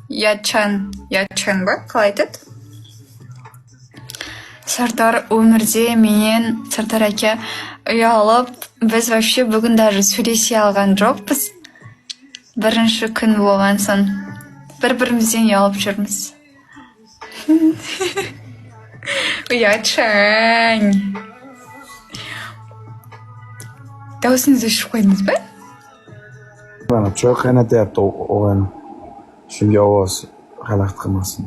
Yatchan ba? Qalay aytadi? Sardor umrde men Sardor aka uyalib, biz вообще bugun даже сөйлесе algan жоқпыз. Birinchi kun bo'lgan so'ng bir-birimizdan uyalib жүрміз. Yatchan. Dausingizni o'chirib qo'ydingizmi? Mana choy qaynatyapti o'g'in. Shunga ovoz xalaqit qilmasin.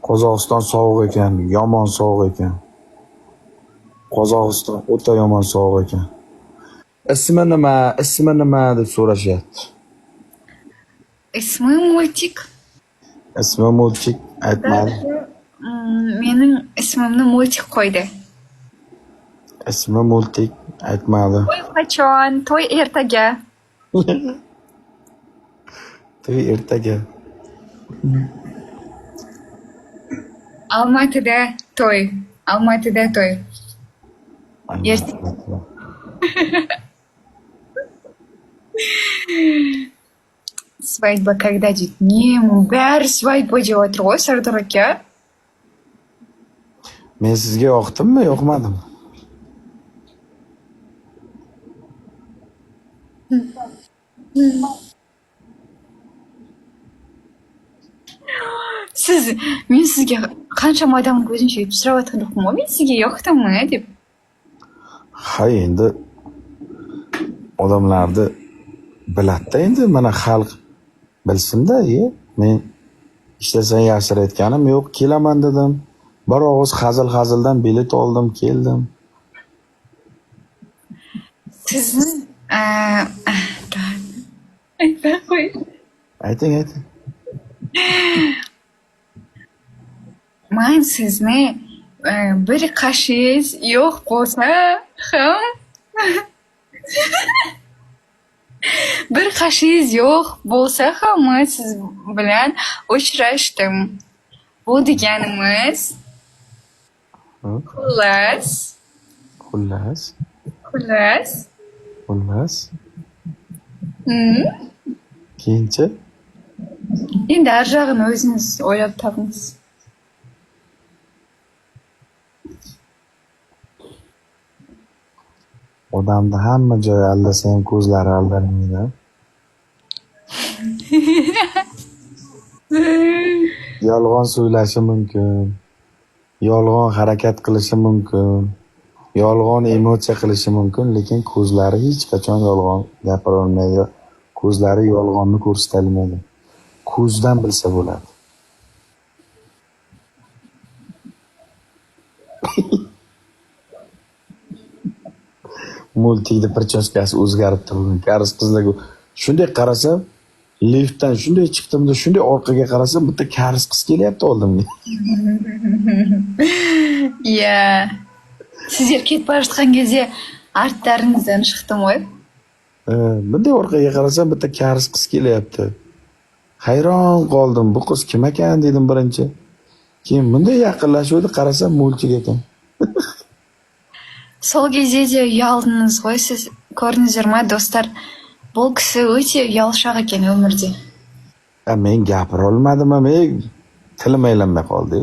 Qozog'iston sovuq ekan, yomon sovuq ekan. Qozog'iston o'ta yomon sovuq ekan. Ismi nima deb so'rashyapti. Ismi Multik. Ismi Multik aytmadi. Mening ismimni Multik qo'ydi. Ismi Multik aytmadi. To'y qachon? To'y ertaga. To'y ertaga. Almatada to'y. Ertaga. Свадьба когда deydi? Bari svadьба deb o'tir ғой, Sardor aka. Men sizga yoqdimmi, yoqmadimmi? Men sizga qancha odamni ko'zimcha yeb so'rayotgan yo'qmi? Men sizga yoqdimmi deb. Ha, endi odamlarni biladi endi mana xalq bilsin-da, men ishlasang yashirayotganim yo'q, kelaman dedim. Bir og'iz hazildan bilet oldim, keldim. Sizni aytmay qo'y. Ayting. Men sizni bir qashingiz yo'q bo'lsa ham men siz bilan uchrashdim. Bu deganimiz xullas. Keyinchi? Endi arjag'ini o'zingiz o'ylab topingiz. Odamni hamma joyi aldasa ham ko'zlari aldanmaydi. Yolg'on so'ylashi mumkin. Yolg'on harakat qilishi mumkin. Yolg'on emotsiya qilishi mumkin, lekin ko'zlari hech qachon yolg'on gapira olmaydi. Ko'zlari yolg'onni ko'rsata olmaydi. Ko'zdan bilsa bo'ladi. Multikda prichoskasi o'zgarib turgan. Karis qizlarga shunday qarasam, liftdan shunday chiqdimda, shunday orqaga qarasam, bitta karis qiz kelyapti oldimga. Sizlar ketib borayotgan кезде artlaringizdan chiqdim-ku. Bunday orqaga qarasam, bitta karis qiz kelyapti. Hayron qoldim. Bu qiz kim ekan dedim birinchi. Keyin bunday yaqinlashuvdi, qarasam Multik ekan. Сол кезде де uyaldınız ғой, siz ko'rdingizlar ma do'stlar? Bu kishi o'ta uyalshaq ekan umrda. Men gapira olmadim, men tilim aylanmay qoldi.